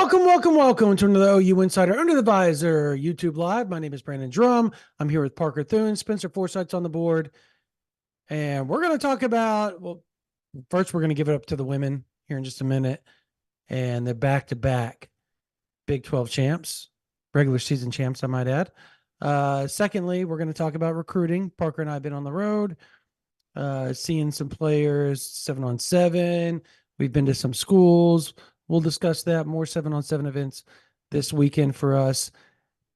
Welcome to another OU Insider Under the Visor YouTube Live. My name is Brandon Drum. I'm here with Parker Thune, Spencer Forsythe's on the board. And we're going to talk about, first we're going to give it up to the women here in just a minute. And they're back-to-back Big 12 champs, regular season champs, I might add. Secondly, we're going to talk about recruiting. Parker and I have been on the road, seeing some players 7-on-7. We've been to some schools. We'll discuss that, more 7-on-7 events this weekend for us.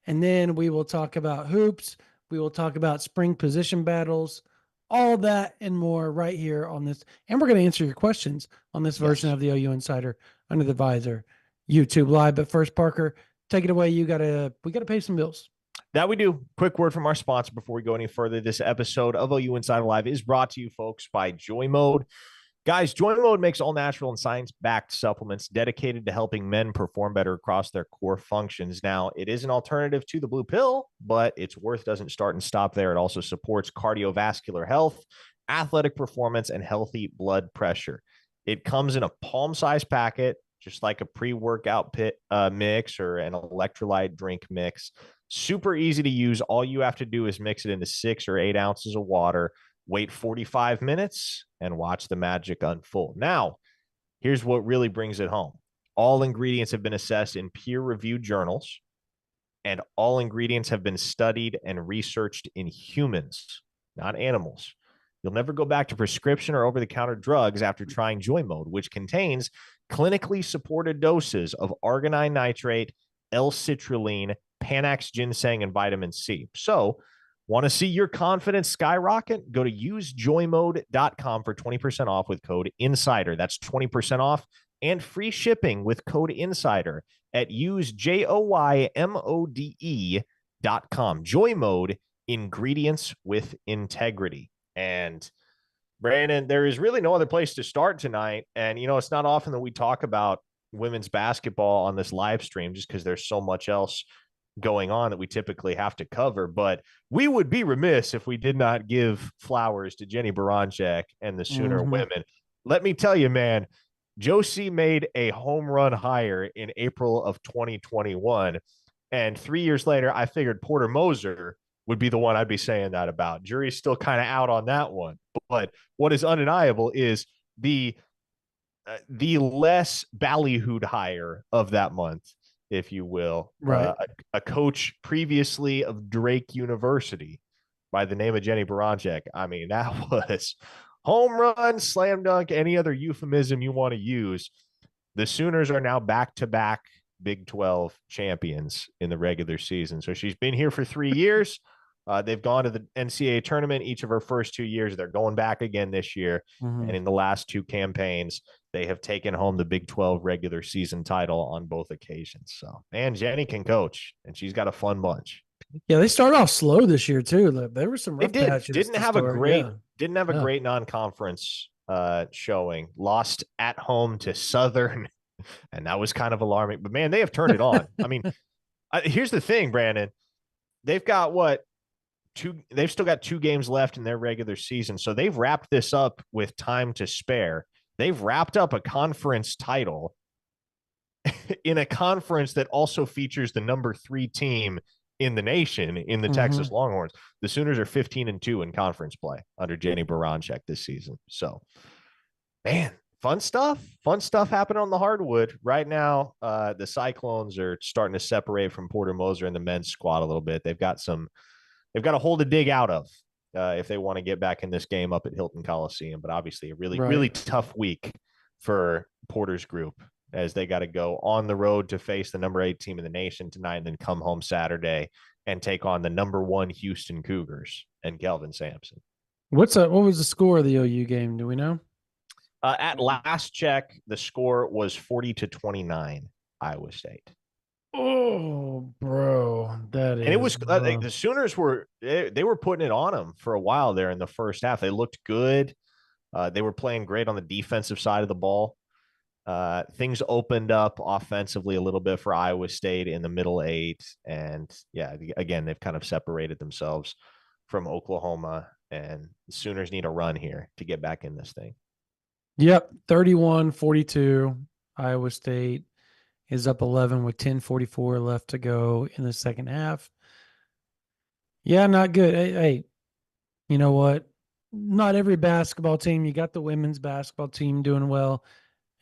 And then we will talk about hoops. We will talk about spring position battles, all that and more right here on this. And we're going to answer your questions on this version of the OU Insider Under the Visor YouTube Live. But first, Parker, take it away. We got to pay some bills. That we do. Quick word from our sponsor before we go any further. This episode of OU Insider Live is brought to you, folks, by Joy Mode. Guys, Joy Mode makes all natural and science-backed supplements dedicated to helping men perform better across their core functions. Now, it is an alternative to the blue pill, but its worth doesn't start and stop there. It also supports cardiovascular health, athletic performance, and healthy blood pressure. It comes in a palm-sized packet, just like a pre-workout mix or an electrolyte drink mix. Super easy to use. All you have to do is mix it into 6 or 8 ounces of water. Wait 45 minutes and watch the magic unfold. Now, here's what really brings it home. All ingredients have been assessed in peer-reviewed journals, and all ingredients have been studied and researched in humans, not animals. You'll never go back to prescription or over-the-counter drugs after trying Joy Mode, which contains clinically supported doses of arginine nitrate, L-citrulline, Panax ginseng, and vitamin C. So, want to see your confidence skyrocket? Go to usejoymode.com for 20% off with code INSIDER. That's 20% off and free shipping with code INSIDER at usejoymode.com. Joy Mode, ingredients with integrity. And Brandon, there is really no other place to start tonight. And, it's not often that we talk about women's basketball on this live stream just because there's so much else going on that we typically have to cover, but we would be remiss if we did not give flowers to Jenny Baranczyk and the Sooner women. Let me tell you, man, Josie made a home run hire in April of 2021, and 3 years later, I figured Porter Moser would be the one I'd be saying that about. Jury's still kind of out on that one, but what is undeniable is the less ballyhooed hire of that month, if you will, right? A coach previously of Drake University by the name of Jenny Baranczyk. I mean, that was home run, slam dunk, any other euphemism you want to use. The Sooners are now back-to-back Big 12 champions in the regular season. So she's been here for 3 years. They've gone to the NCAA tournament each of her first 2 years. They're going back again this year. And in the last 2 campaigns, they have taken home the Big 12 regular season title on both occasions. So, and Jenny can coach, and she's got a fun bunch. Yeah, they started off slow this year too. There were some rough patches. Didn't have a great non-conference showing. Lost at home to Southern, and that was kind of alarming. But man, they have turned it on. I mean, here's the thing, Brandon. They've got they've still got 2 games left in their regular season. So they've wrapped this up with time to spare. They've wrapped up a conference title in a conference that also features the number 3 team in the nation in the Texas Longhorns. The Sooners are 15-2 in conference play under Jenny Baranczyk this season. So, man, fun stuff happening on the hardwood right now. The Cyclones are starting to separate from Porter Moser and the men's squad a little bit. They've got a hole to dig out of if they want to get back in this game up at Hilton Coliseum. But obviously a really tough week for Porter's group as they got to go on the road to face the number 8 team in the nation tonight and then come home Saturday and take on the number 1 Houston Cougars and Kelvin Samson. What was the score of the OU game? Do we know? At last check, the score was 40-29, Iowa State. Oh, bro, that is. And it was the Sooners were putting it on them for a while there in the first half. They looked good. They were playing great on the defensive side of the ball. Things opened up offensively a little bit for Iowa State in the middle 8, and again they've kind of separated themselves from Oklahoma, and the Sooners need a run here to get back in this thing. Yep, 31-42, Iowa State. is up 11 with 10:44 left to go in the second half. Yeah, not good. Hey, you know what? Not every basketball team. You got the women's basketball team doing well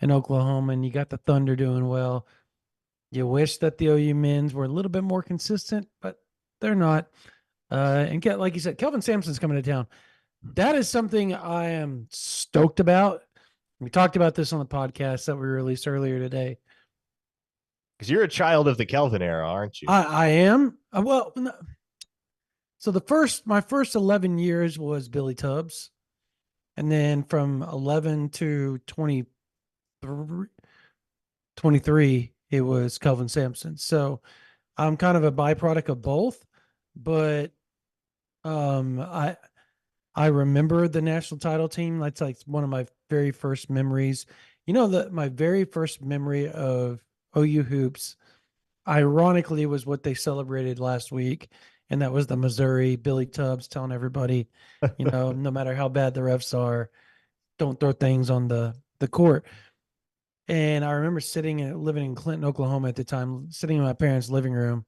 in Oklahoma, and you got the Thunder doing well. You wish that the OU men's were a little bit more consistent, but they're not. And get like you said, Kelvin Samson's coming to town. That is something I am stoked about. We talked about this on the podcast that we released earlier today. Because you're a child of the Kelvin era, aren't you? I am. Well, so my first 11 years was Billy Tubbs. And then from 11 to 23, it was Kelvin Sampson. So I'm kind of a byproduct of both, but um, I I remember the national title team. That's like one of my very first memories. You know, my very first memory of OU hoops, ironically, was what they celebrated last week, and that was the Missouri Billy Tubbs telling everybody, no matter how bad the refs are, don't throw things on the court. And I remember living in Clinton, Oklahoma at the time, sitting in my parents' living room,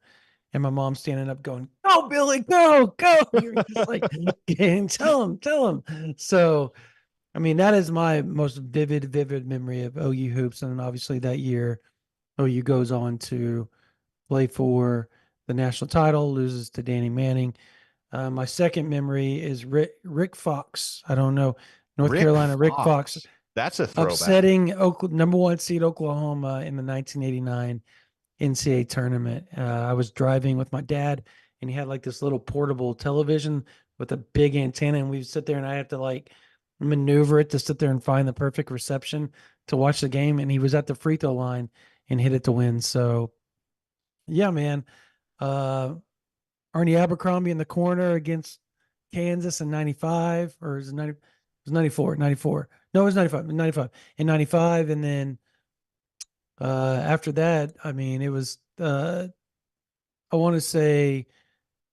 and my mom standing up going, "Go, Billy, go, go." You're just like, tell him. So, I mean, that is my most vivid memory of OU hoops. And then obviously that year, OU goes on to play for the national title, loses to Danny Manning. My second memory is Rick Fox. I don't know, North Carolina, Rick Fox That's a throwback. upsetting number one seed Oklahoma in the 1989 NCAA tournament. I was driving with my dad, and he had like this little portable television with a big antenna, and we'd sit there, and I had to like maneuver it to sit there and find the perfect reception to watch the game. And he was at the free throw line and hit it to win. So, yeah, man. Arnie Abercrombie in the corner against Kansas in 95, or is it 90? It was 94, 94. No, it was 95, 95 and 95. And then after that, I mean, it was, I want to say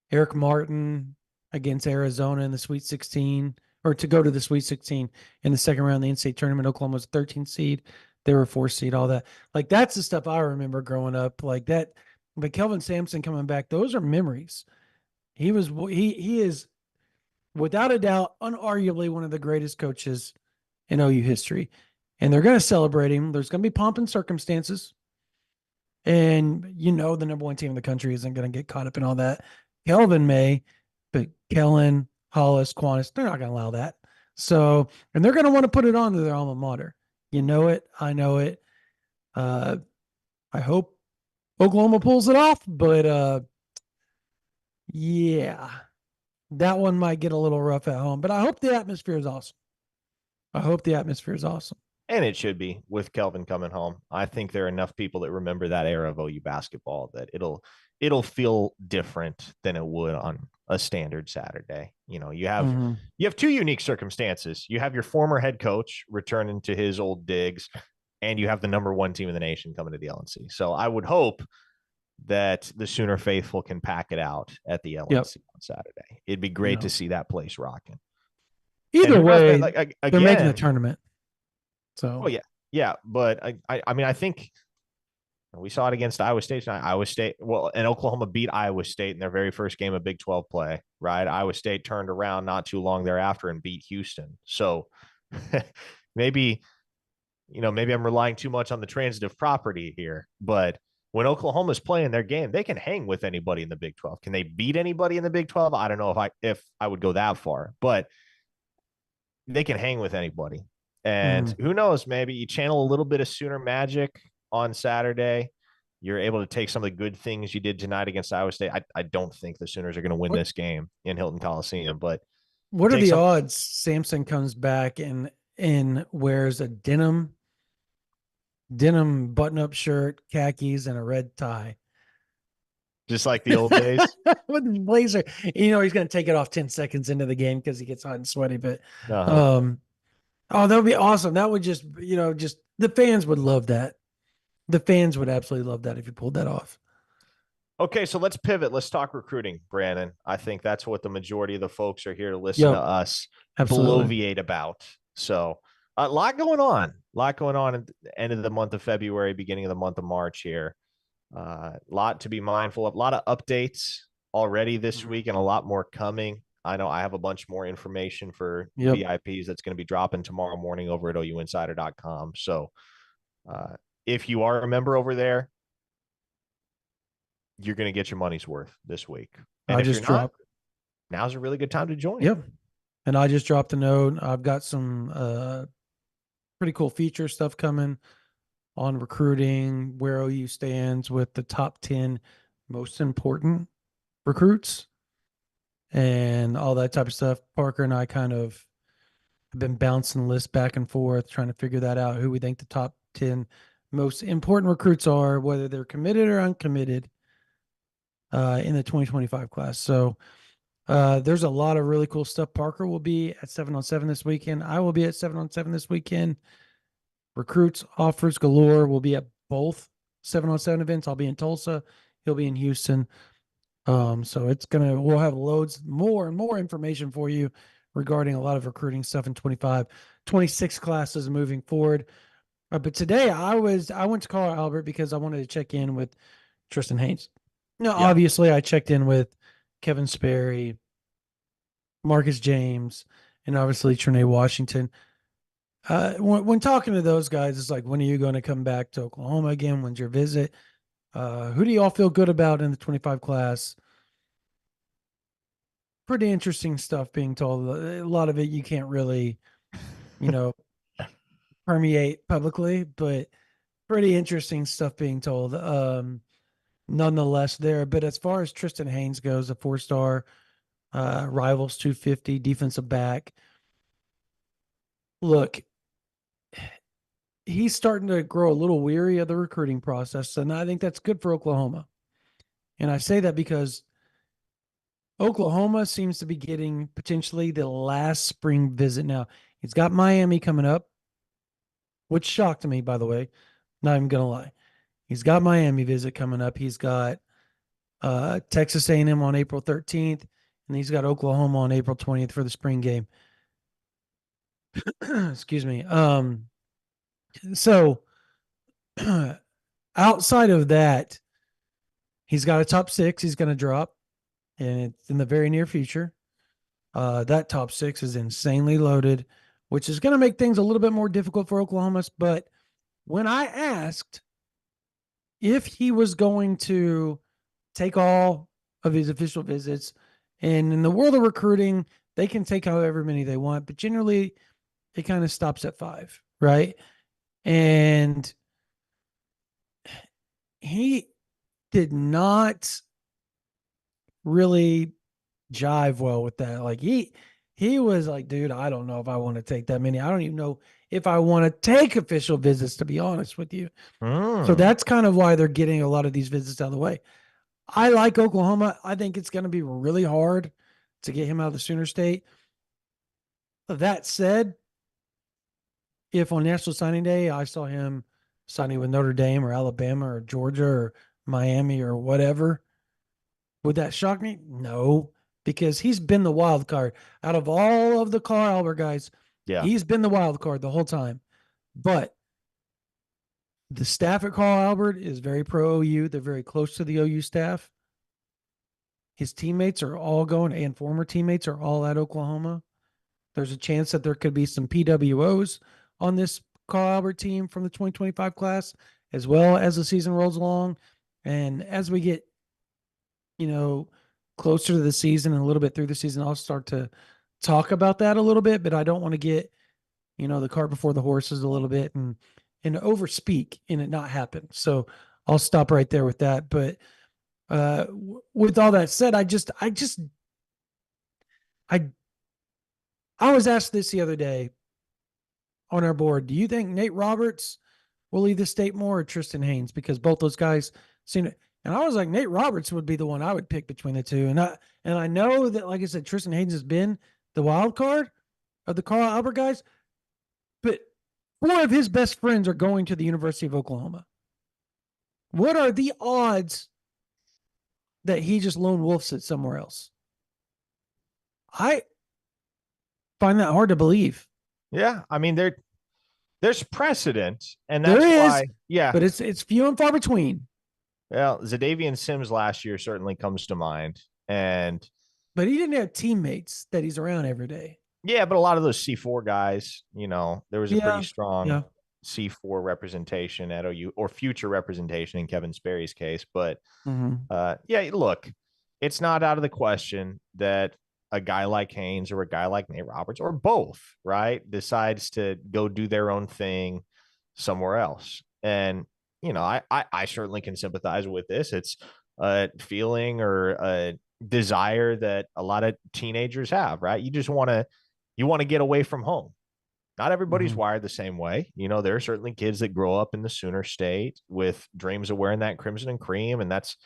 Eric Martin against Arizona in the Sweet 16, or to go to the Sweet 16 in the second round of the NCAA tournament. Oklahoma was 13th seed. They were 4th seed, all that. Like, that's the stuff I remember growing up. Like that, but Kelvin Sampson coming back, those are memories. He is without a doubt, unarguably one of the greatest coaches in OU history. And they're going to celebrate him. There's going to be pomp and circumstances. And the number one team in the country isn't going to get caught up in all that. Kelvin may, but Kellen, Hollis, Quantis, they're not going to allow that. So, and they're going to want to put it on to their alma mater. You know it. I know it. I hope Oklahoma pulls it off, but yeah, that one might get a little rough at home. But I hope the atmosphere is awesome. And it should be with Kelvin coming home. I think there are enough people that remember that era of OU basketball that it'll feel different than it would on a standard Saturday. You have two unique circumstances. You have your former head coach returning to his old digs, and you have the number one team in the nation coming to the LNC. So I would hope that the Sooner faithful can pack it out at the LNC on Saturday. It'd be great to see that place rocking. Either way, they're making the tournament. So, yeah. But I mean, I think we saw it against Iowa State tonight. And Oklahoma beat Iowa State in their very first game of Big 12 play, right? Iowa State turned around not too long thereafter and beat Houston. So maybe I'm relying too much on the transitive property here, but when Oklahoma's playing their game, they can hang with anybody in the Big 12. Can they beat anybody in the Big 12? I don't know if I would go that far, but they can hang with anybody. And who knows, maybe you channel a little bit of Sooner magic on Saturday. You're able to take some of the good things you did tonight against Iowa State. I don't think the Sooners are going to win this game in Hilton Coliseum, but what are the odds Samson comes back and wears a denim button-up shirt, khakis, and a red tie? Just like the old days. With the blazer. He's going to take it off 10 seconds into the game because he gets hot and sweaty. But that would be awesome. That would just the fans would love that. The fans would absolutely love that if you pulled that off. Okay, so let's pivot. Let's talk recruiting, Brandon. I think that's what the majority of the folks are here to listen to us bloviate about. So A lot going on. A lot going on at the end of the month of February, beginning of the month of March here. A lot to be mindful of. A lot of updates already this Mhm. week and a lot more coming. I know I have a bunch more information for Yep. VIPs that's going to be dropping tomorrow morning over at ouinsider.com. So if you are a member over there, you're going to get your money's worth this week. And I if you're just not, dropped. now's a really good time to join. Yep. And I just dropped a note. I've got some pretty cool feature stuff coming on recruiting, where OU stands with the top 10 most important recruits and all that type of stuff. Parker and I kind of have been bouncing lists back and forth, trying to figure that out, who we think the top 10 most important recruits are, whether they're committed or uncommitted in the 2025 class. So there's a lot of really cool stuff. Parker will be at 7-on-7 this weekend. I will be at 7-on-7 this weekend. Recruits offers galore. We'll be at both 7-on-7 events. I'll be in Tulsa. He'll be in Houston. So we'll have loads more and more information for you regarding a lot of recruiting stuff in 25, 26 classes moving forward. But today I went to Carl Albert because I wanted to check in with Tristan Haynes. Now, Yeah. obviously I checked in with Kevin Sperry, Marcus James, and obviously Trinae Washington. When talking to those guys, it's like, when are you going to come back to Oklahoma again? When's your visit? Who do you all feel good about in the 25 class? Pretty interesting stuff being told. A lot of it you can't really, you know, permeate publicly, but pretty interesting stuff being told. Nonetheless, there. But as far as Tristan Haynes goes, a 4-star, rivals 250 defensive back. Look, he's starting to grow a little weary of the recruiting process, and I think that's good for Oklahoma. And I say that because Oklahoma seems to be getting potentially the last spring visit. Now, he's got Miami coming up, which shocked me, by the way. Not even going to lie. He's got Miami visit coming up. He's got Texas A&M on April 13th, and he's got Oklahoma on April 20th for the spring game. Excuse me. So outside of that, he's got a top 6 he's going to drop, and it's in the very near future. That top 6 is insanely loaded, which is going to make things a little bit more difficult for Oklahoma. But when I asked if he was going to take all of his official visits, and in the world of recruiting, they can take however many they want, but generally it kind of stops at 5, right? And he did not really jive well with that. Like he was like, dude, I don't know if I want to take that many. I don't even know if I want to take official visits, to be honest with you. So that's kind of why they're getting a lot of these visits out of the way. I like Oklahoma. I think it's going to be really hard to get him out of the Sooner State. That said, if on National Signing Day I saw him signing with Notre Dame or Alabama or Georgia or Miami or whatever, would that shock me? No, because he's been the wild card out of all of the Carl Albert guys. Yeah. He's been the wild card the whole time. But the staff at Carl Albert is very pro OU. They're very close to the OU staff. His teammates are all going, and former teammates are all at Oklahoma. There's a chance that there could be some PWOs on this Carl Albert team from the 2025 class, as well as the season rolls along. And as we get, closer to the season and a little bit through the season, I'll start to talk about that a little bit, but I don't want to get, the cart before the horses a little bit and overspeak and it not happen. So I'll stop right there with that. But with all that said, I I was asked this the other day on our board. Do you think Nate Roberts will leave the state more, or Tristan Haynes? Because both those guys seem to, and I was like, Nate Roberts would be the one I would pick between the two. And I know that, like I said, Tristan Haynes has been the wild card of the Carl Albert guys, but 4 of his best friends are going to the University of Oklahoma. What are the odds that he just lone wolfs it somewhere else? I find that hard to believe. Yeah. I mean, There's precedent, and There that's is, why, yeah. but it's few and far between. Well, Zadavian Sims last year certainly comes to mind. And But he didn't have teammates that he's around every day. yeah, but a lot of those C4 guys, there was a pretty Yeah, strong yeah. C4 representation at OU, or future representation in Kevin Sperry's case. But Mm-hmm. yeah, look, it's not out of the question that a guy like Haynes or a guy like Nate Roberts or both, right, decides to go do their own thing somewhere else. And, I certainly can sympathize with this. It's a feeling or a desire that a lot of teenagers have, right? You want to get away from home. Not everybody's Mm-hmm. wired the same way. There are certainly kids that grow up in the Sooner State with dreams of wearing that crimson and cream, and that's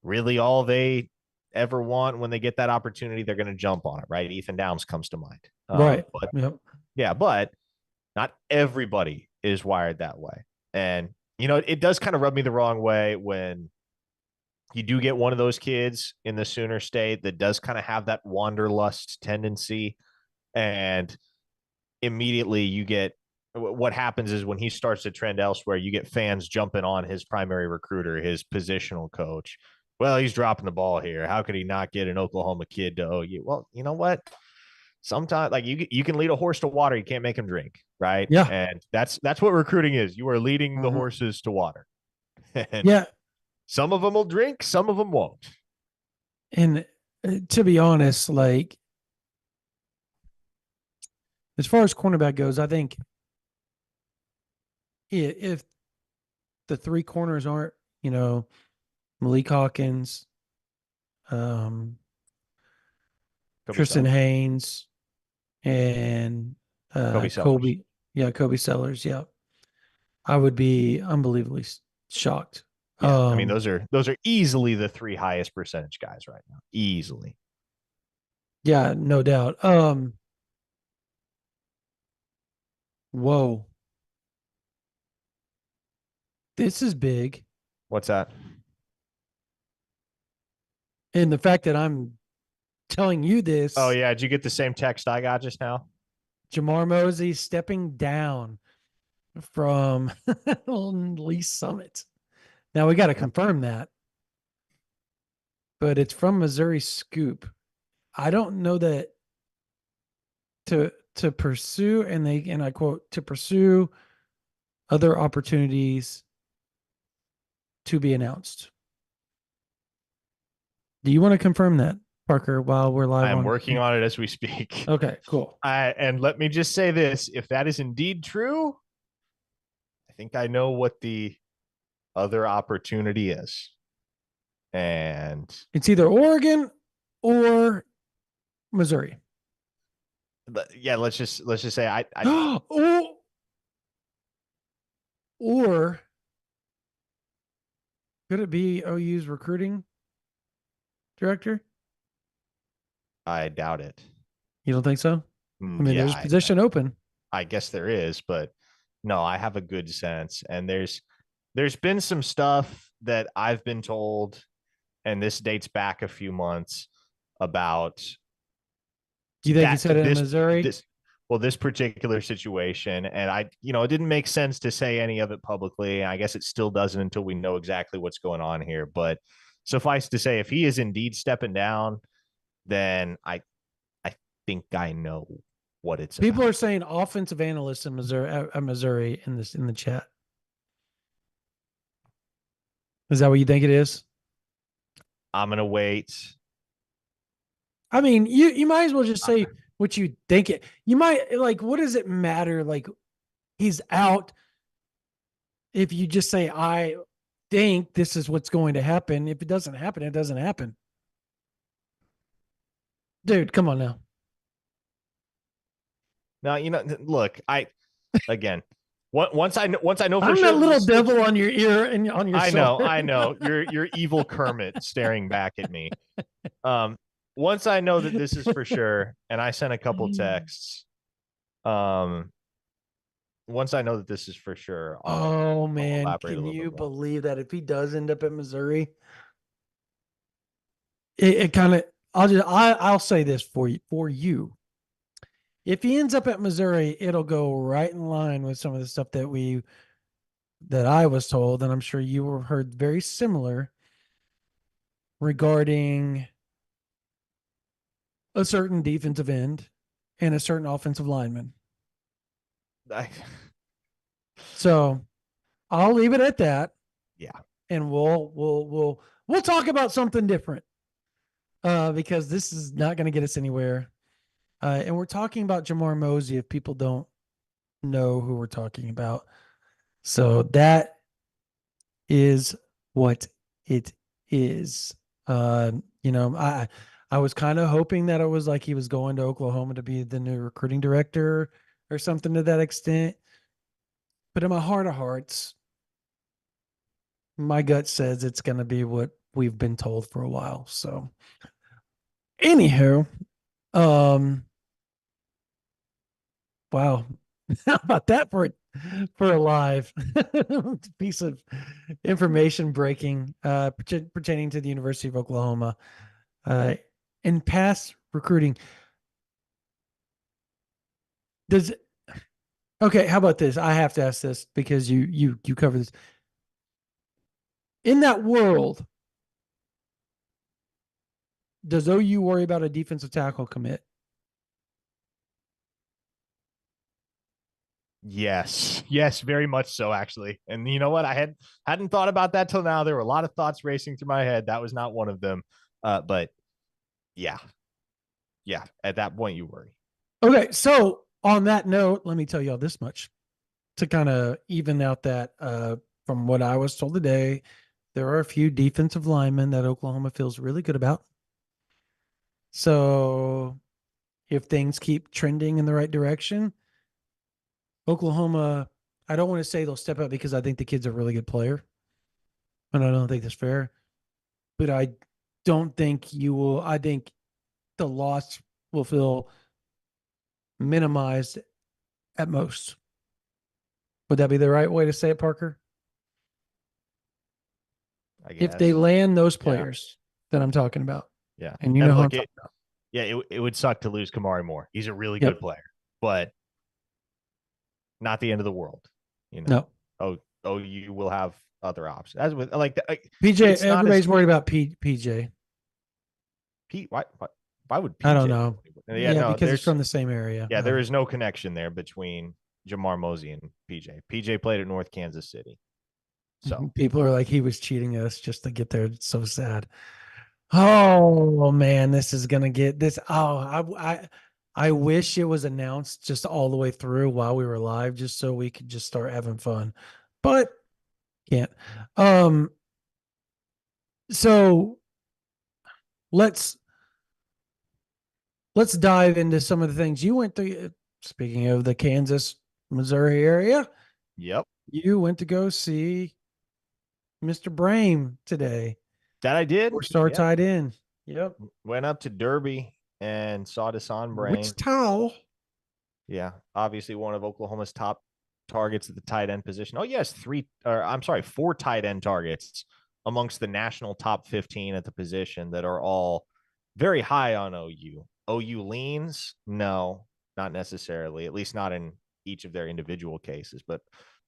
really all they ever want. When they get that opportunity, they're going to jump on it, right? Ethan Downs comes to mind. Right. But Yep. yeah, but not everybody is wired that way. And, it does kind of rub me the wrong way when you do get one of those kids in the Sooner State that does kind of have that wanderlust tendency. And immediately you get what happens is when he starts to trend elsewhere, you get fans jumping on his primary recruiter, his positional coach. Well, he's dropping the ball here. How could he not get an Oklahoma kid to OU? Well, you know what? Sometimes, like, you can lead a horse to water, you can't make him drink, right? Yeah. And that's what recruiting is. You are leading the Mm-hmm. horses to water, and Yeah. some of them will drink, some of them won't. And to be honest, like as far as cornerback goes, I think if the three corners aren't, Malik Hawkins, um, Kobe Tristan Sellers. Haynes, and Kobe Sellers. Kobe, yeah, Kobe Sellers, yeah, I would be unbelievably shocked. Yeah, I mean those are easily the three highest percentage guys right now. Easily. Yeah, no doubt. Whoa, this is big, What's that? and the fact that I'm telling you Oh this, yeah, did you get the same text I got just now? Jamar Mosley stepping down from Lee Summit. Now we got to Yep. confirm that, but it's from Missouri Scoop. I don't know that to pursue, and I quote, to pursue other opportunities to be announced. Do you want to confirm that, Parker, while we're live I am on? working on it as we speak. Okay, cool. And let me just say this: if that is indeed true, I think I know what the other opportunity is. And It's either Oregon or Missouri. yeah, let's just say I or could it be OU's recruiting director? I doubt it. You don't think so? I mean, Yeah, there's a position open. I guess there is, but no, I have a good sense. And there's been some stuff that I've been told, and this dates back a few months, about Do you think he that said it in Missouri? this particular situation. And it didn't make sense to say any of it publicly. I guess it still doesn't until we know exactly what's going on here. But suffice to say, if he is indeed stepping down, then I think I know what it's People about. are saying offensive analyst in Missouri in the chat. Is that what you think it is? I'm gonna wait. I mean, you might as well just say what you think it. You might, like, what does it matter? Like, he's out. If you just say, I think this is what's going to happen. If it doesn't happen, it doesn't happen. Dude, come on now. Now, look, again, once I know for I'm sure that little devil on your ear and on your I shoulder. know. You're evil Kermit staring back at me. Once I know that this is for sure, and I sent a couple texts. Once I know that this is for sure, Oh I'll man, elaborate a can little you bit more. believe that if he does end up at Missouri, it kind of I'll say this for you. if he ends up at Missouri, it'll go right in line with some of the stuff that I was told, and I'm sure you were heard very similar regarding a certain defensive end and a certain offensive lineman. I, So I'll leave it at that, yeah, and we'll talk about something different because this is not going to get us anywhere. And we're talking about Jamar Mosley if people don't know who we're talking about. So that is what it is. You know, I was kind of hoping that it was like he was going to Oklahoma to be the new recruiting director or something to that extent. But in my heart of hearts, my gut says it's going to be what we've been told for a while. So, anywho, um, wow, how about that for a live piece of information breaking pertaining to the University of Oklahoma in past recruiting? Does Okay, how about this? I have to ask this because you cover this. In that world, does OU worry about a defensive tackle commit? yes, very much so, actually. And you know what? Hadn't thought about that till now. There were a lot of thoughts racing through my head. That was not one of them. But yeah, yeah. At that point, you worry. Okay, so on that note, let me tell y'all this much to kind of even out that from what I was told today, there are a few defensive linemen that Oklahoma feels really good about. So if things keep trending in the right direction, Oklahoma, I don't want to say they'll step up because I think the kid's a really good player. And I don't think that's fair. But I don't think you will. I think the loss will feel minimized at most. Would that be the right way to say it, Parker? I If they guess. land those Yeah. players that I'm talking about, Yeah. and you And know how I'm look, talking about. it would suck to lose Kamari Moore. He's a really Yep. good player, but not the end of the world. You know. No. Oh, you will have other options. As with like, PJ, it's not as everybody's worried about PJ. Pete. Why would I don't PJ? know. Yeah, Yeah, no. because he's There's from the same area. there is no connection there between Jamar Mosley and PJ. PJ played at North Kansas City, so People are like, he was cheating us just to get there. It's so sad. Oh man, this is gonna get this. Oh, I wish it was announced just all the way through while we were live, just so we could just start having fun, but can't. Um, so let's let's dive into some of the things you went to. Speaking of the Kansas, Missouri area, yep. you went to go see Mr. Brame today. That I did. Four-star Yep. tight end. Yep. Went up to Derby and saw Desan Brain. Wichita. Yeah, obviously one of Oklahoma's top targets at the tight end position. Oh yes, four tight end targets amongst the national top 15 at the position that are all very high on OU. OU leans? No, not necessarily, at least not in each of their individual cases, but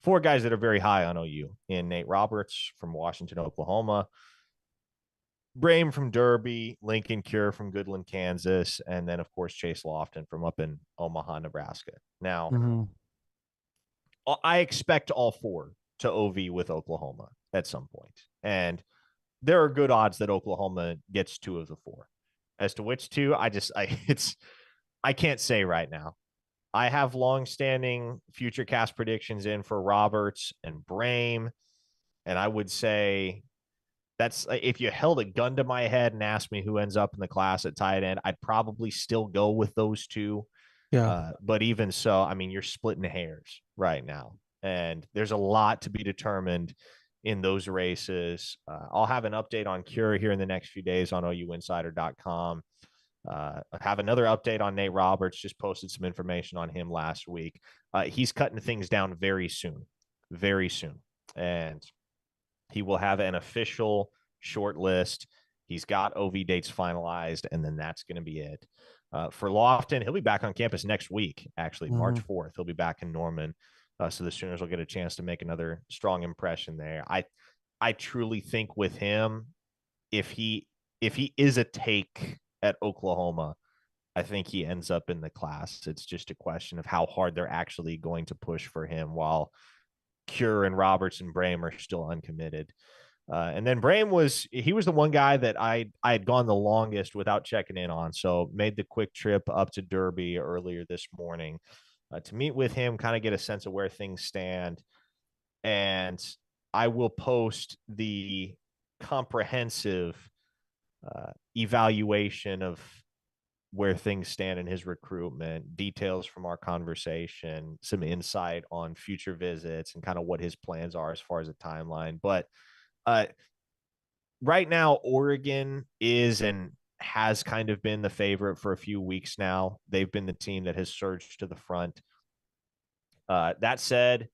four guys that are very high on OU in Nate Roberts from Washington, Oklahoma, Brame from Derby, Lincoln Cure from Goodland, Kansas, and then, of course, Chase Lofton from up in Omaha, Nebraska. Now, Mm-hmm. I expect all four to OV with Oklahoma at some point. And there are good odds that Oklahoma gets two of the four. As to which two, I can't say right now. I have long-standing future cast predictions in for Roberts and Brame, and I would say that's if you held a gun to my head and asked me who ends up in the class at tight end, I'd probably still go with those two. Yeah. But even so, I mean, you're splitting hairs right now, and there's a lot to be determined in those races. I'll have an update on Cure here in the next few days on OUinsider.com. I have another update on Nate Roberts. Just posted some information on him last week. He's cutting things down very soon, and he will have an official short list. He's got OV dates finalized, and then that's going to be it. For Lofton, he'll be back on campus next week, actually, Mm-hmm. March 4th. He'll be back in Norman. So the Sooners will get a chance to make another strong impression there. I truly think with him, if he is a take at Oklahoma, I think he ends up in the class. It's just a question of how hard they're actually going to push for him while Cure and Roberts and Brame are still uncommitted. And then Brame was the one guy that I had gone the longest without checking in on. So made the quick trip up to Derby earlier this morning to meet with him, kind of get a sense of where things stand. And I will post the comprehensive evaluation of where things stand in his recruitment, details from our conversation, some insight on future visits, and kind of what his plans are as far as a timeline. But right now, Oregon is and has kind of been the favorite for a few weeks now. They've been the team that has surged to the front. That said,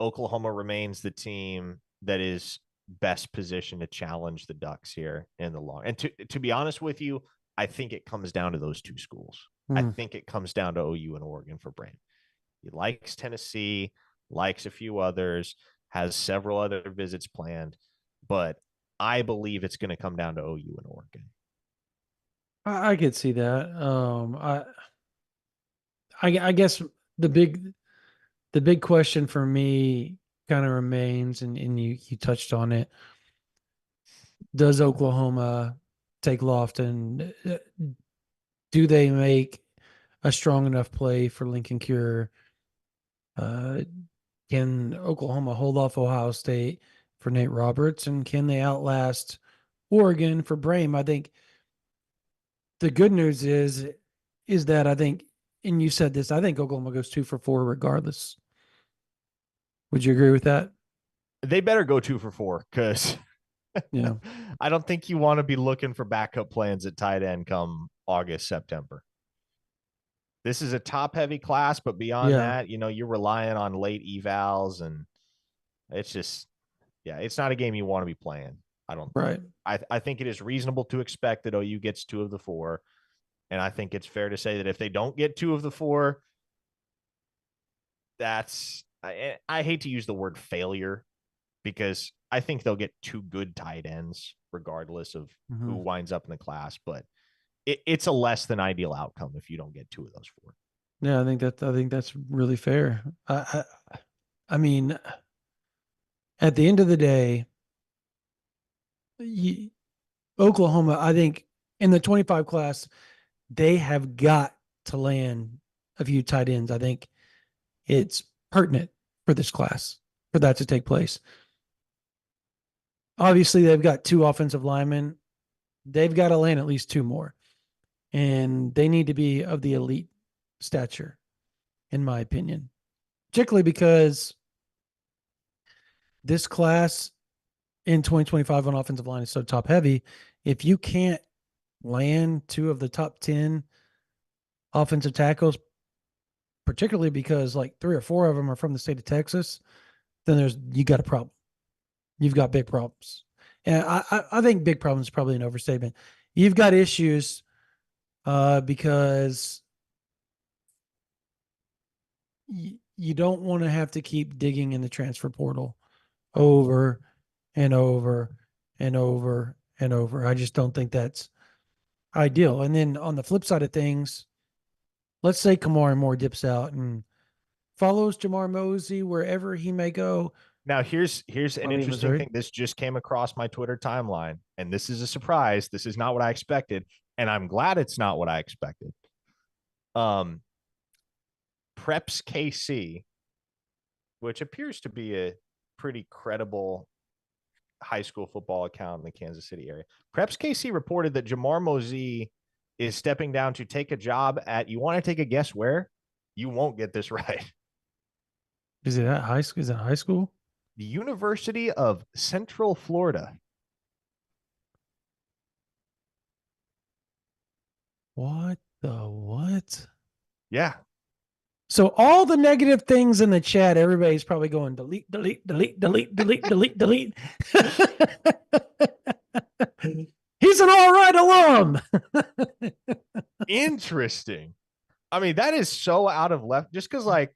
Oklahoma remains the team that is best positioned to challenge the Ducks here in the long. And to be honest with you, I think it comes down to those two schools. I think it comes down to OU and Oregon for Brand. He likes Tennessee, likes a few others, has several other visits planned, but I believe it's going to come down to OU and Oregon. I could see that. I guess the big question for me kind of remains, and you touched on it. Does Oklahoma take Lofton? Do they make a strong enough play for Lincoln Cure? Can Oklahoma hold off Ohio State for Nate Roberts? And can they outlast Oregon for Brame? I think the good news is that I think, and you said this, I think Oklahoma goes 2 for 4 regardless. Would you agree with that? They better go 2 for 4 because Yeah. I don't think you want to be looking for backup plans at tight end come August, September. This is a top heavy class, but beyond Yeah. that, you're relying on late evals, and it's just, yeah, it's not a game you want to be playing. I don't think. Right. I think it is reasonable to expect that OU gets 2 of the 4. And I think it's fair to say that if they don't get 2 of the 4, I hate to use the word failure because I think they'll get 2 good tight ends regardless of who winds up in the class. But it's a less than ideal outcome if you don't get 2 of those 4. Yeah, I think that's really fair. I mean, at the end of the day, Oklahoma, I think in the 25 class, they have got to land a few tight ends. I think it's pertinent for this class for that to take place. Obviously, they've got 2 offensive linemen. They've got to land at least 2 more. And they need to be of the elite stature, in my opinion. Particularly because this class in 2025 on offensive line is so top heavy. If you can't land 2 of the top 10 offensive tackles, particularly because like 3 or 4 of them are from the state of Texas, then you got a problem. You've got big problems. And I think big problems is probably an overstatement. You've got issues because you don't want to have to keep digging in the transfer portal over and over and over and over. I just don't think that's ideal. And then on the flip side of things, let's say Kamari Moore dips out and follows Jamar Mosley wherever he may go. Now, here's an interesting Missouri. thing. This just came across my Twitter timeline, and this is a surprise. This is not what I expected, and I'm glad it's not what I expected. Preps KC, which appears to be a pretty credible high school football account in the Kansas City area. Preps KC reported that Jamar Mosley is stepping down to take a job at, you want to take a guess where? You won't get this right. Is it at high school? Is it high school? The University of Central Florida. What the what? Yeah. So all the negative things in the chat, everybody's probably going delete, delete, delete, delete, delete, delete, delete. He's He's an all right alum. Interesting. I mean, that is so out of left just because like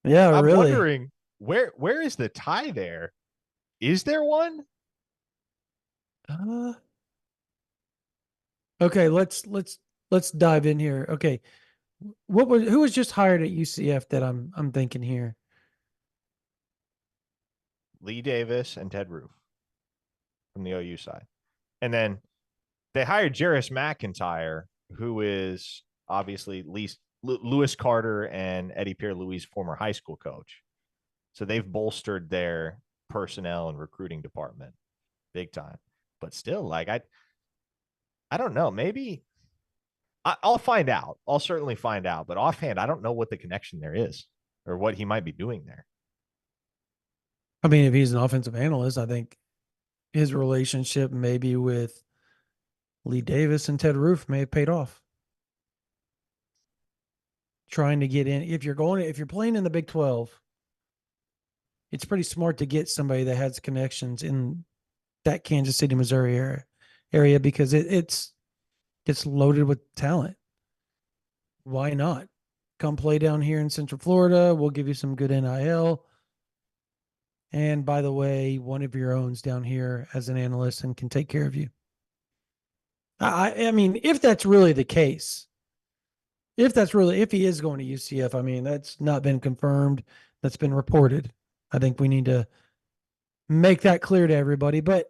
Yeah, I'm really. wondering where is the tie there? Is there one? Uh, okay, let's dive in here. Okay. Who was just hired at UCF that I'm thinking here? Lee Davis and Ted Roof from the OU side. And then they hired Jarris McIntyre, who is obviously Lewis Carter and Eddie Pierre Louis' former high school coach. So they've bolstered their personnel and recruiting department big time. But still, like I don't know. Maybe I'll find out. I'll certainly find out. But offhand, I don't know what the connection there is or what he might be doing there. I mean, if he's an offensive analyst, I think his relationship maybe with Lee Davis and Ted Roof may have paid off. Trying to get in. If you're playing in the Big 12, it's pretty smart to get somebody that has connections in that Kansas City, Missouri area because it's loaded with talent. Why not? Come play down here in Central Florida. We'll give you some good NIL. And by the way, one of your own's down here as an analyst and can take care of you. I mean, if that's really the case, if he is going to UCF, I mean, that's not been confirmed. That's been reported. I think we need to make that clear to everybody. But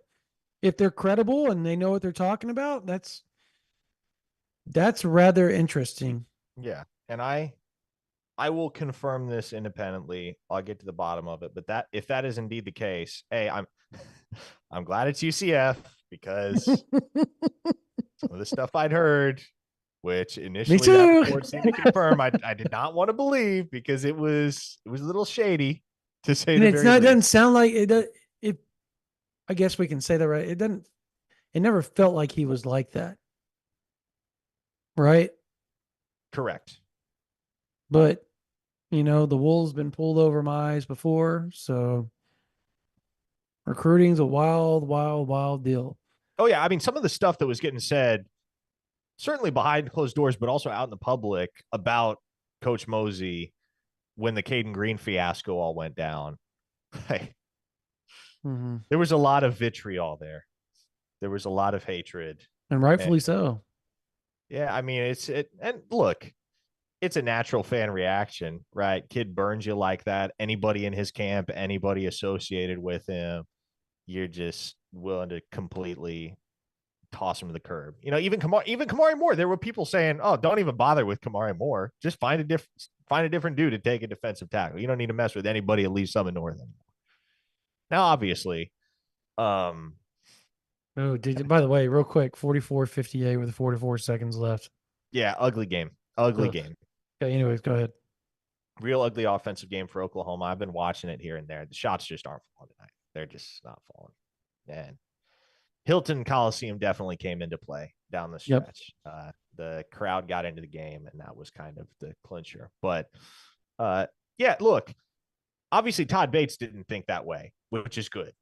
if they're credible and they know what they're talking about, that's rather interesting. Yeah. And I will confirm this independently. I'll get to the bottom of it. But that if that is indeed the case, hey, I'm glad it's UCF because some of the stuff I'd heard, which initially that report seemed to confirm, I did not want to believe because it was a little shady to say And the it's very not. It least. doesn't sound like it. It. I guess we can say that, right? It doesn't. It never felt like he was like that, right? Correct. But the wool's been pulled over my eyes before, so recruiting's a wild, wild, wild deal. Oh yeah, I mean some of the stuff that was getting said, certainly behind closed doors, but also out in the public about Coach Mosey when the Caden Green fiasco all went down. There was a lot of vitriol there. There was a lot of hatred. And And rightfully so. yeah, I mean and look, it's a natural fan reaction, right? Kid burns you like that. Anybody in his camp, anybody associated with him, you're just willing to completely toss him to the curb. Even Kamari Moore, there were people saying, "Oh, don't even bother with Kamari Moore. Just find a different dude to take a defensive tackle. You don't need to mess with anybody at least Summit North anymore." Now, obviously, um, Oh, by the way, real quick, 44-58 with 44 seconds left. yeah, ugly game. Ugly Ugh. game. Okay, anyways, go ahead. Real ugly offensive game for Oklahoma. I've been watching it here and there. The shots just aren't falling tonight. They're just not falling. And Hilton Coliseum definitely came into play down the Yep. stretch. The crowd got into the game, and that was kind of the clincher. But yeah, look, obviously Todd Bates didn't think that way, which is good.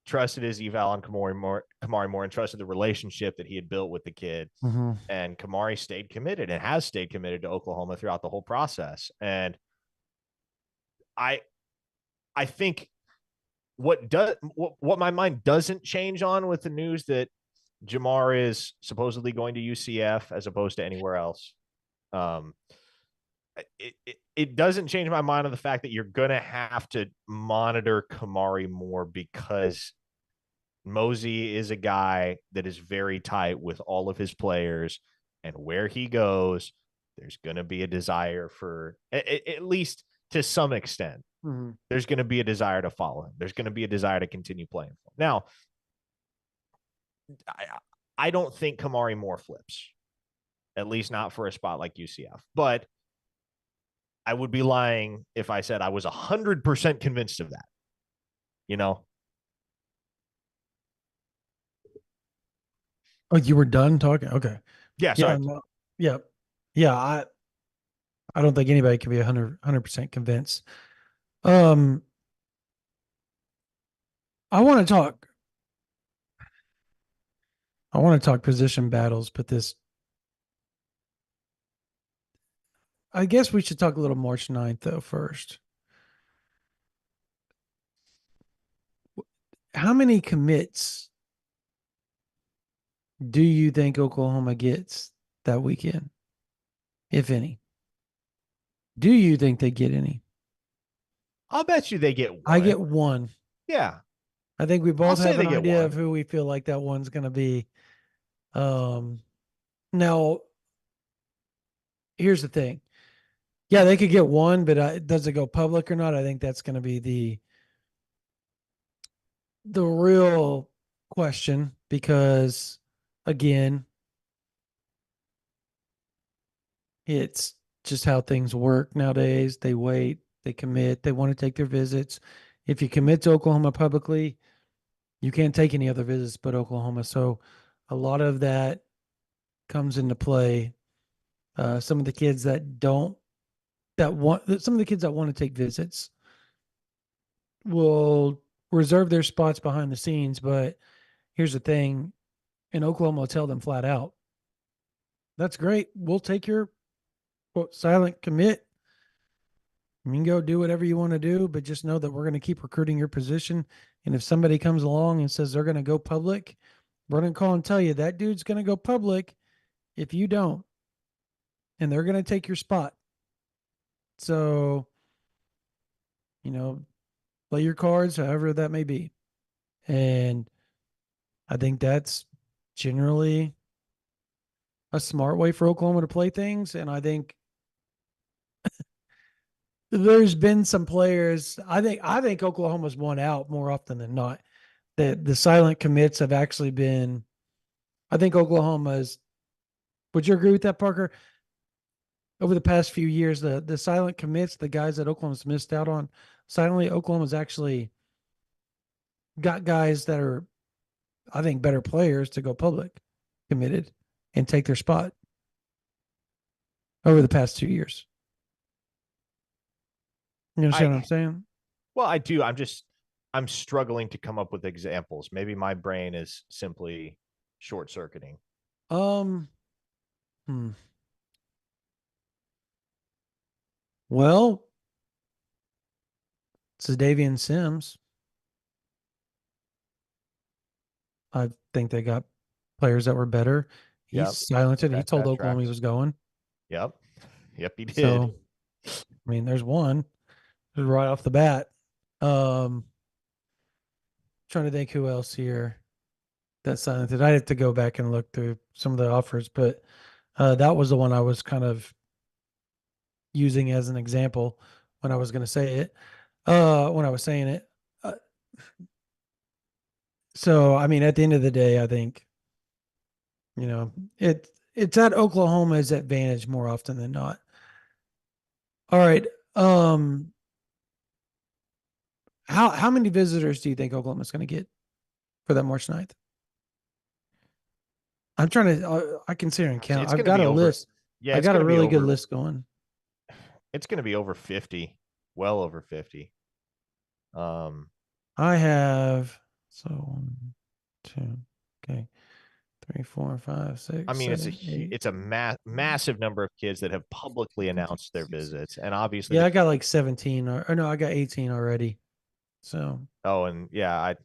Trusted his eval on Kamari Moore and trusted the relationship that he had built with the kid. Mm-hmm. And Kamari stayed committed and has stayed committed to Oklahoma throughout the whole process. And I think what my mind doesn't change on with the news that Jamar is supposedly going to UCF as opposed to anywhere else. It doesn't change my mind on the fact that you're going to have to monitor Kamari more because Mosey is a guy that is very tight with all of his players, and where he goes, there's going to be a desire for, at least to some extent, there's going to be a desire to follow him. There's going to be a desire to continue playing for him. Now, I don't think Kamari Moore flips, at least not for a spot like UCF. But I would be lying if I said I was 100% convinced of that. Oh, you were done talking? Okay. Yeah, Yeah. sorry. No, yeah. Yeah. I don't think anybody can be 100% convinced. I want to I want to talk position battles, but I guess we should talk a little March 9th though first. How many commits do you think Oklahoma gets that weekend, if any? Do you think they get any? I'll bet you they get I one. get one. Yeah. I think we I'll both say have an they get idea of one. who we feel like that one's going to be. Um, Now, here's the thing. Yeah, they could get one, but does it go public or not? I think that's going to be the real question because, again, it's just how things work nowadays. They wait, they commit, they want to take their visits. If you commit to Oklahoma publicly, you can't take any other visits but Oklahoma. So a lot of that comes into play. Some of the kids that don't that want some of the kids that want to take visits will reserve their spots behind the scenes. But here's the thing: in Oklahoma, will tell them flat out, "That's great. We'll take your quote, silent commit. You can go do whatever you want to do, but just know that we're going to keep recruiting your position. And if somebody comes along and says they're going to go public, we're going to call and tell you that dude's going to go public if you don't, and they're going to take your spot. So, you know, play your cards, however that may be." And I think that's generally a smart way for Oklahoma to play things. And I think there's been some players. I think Oklahoma's won out more often than not. The silent commits have actually been. I think Oklahoma's. Would you agree with that, Parker? Over the past few years, the silent commits, the guys that Oklahoma's missed out on silently, Oklahoma's actually got guys that are, I think, better players to go public, committed, and take their spot over the past 2 years. You understand what I'm I saying? well, I do. I'm struggling to come up with examples. Maybe my brain is simply short circuiting. Um, hmm. Well, Davian Sims. I think they got players that were better. He's Yep. silenced. He told That Oklahoma he tracks. was going. Yep. Yep, he did. So, I mean, there's one right off the bat. Um, Trying to think who else here that silenced. I had to go back and look through some of the offers, but that was the one I was kind of using as an example when I was going to say it. When I was saying it. Uh, so, I mean, at the end of the day, I think it's at Oklahoma's advantage more often than not. All right. How many visitors do you think Oklahoma's going to get for that March 9th? I'm trying to. I can sit here and count. It's I've going to got be a over. list. Yeah, I it's got going a to be really good over. list going. It's going to be over 50, well over 50. I have so 1, 2, okay, 3, 4, 5, I 6, mean, 7, 8. it's a massive number of kids that have publicly announced their visits, and obviously Yeah, the I got like 17 or no, I got 18 already. So and yeah, I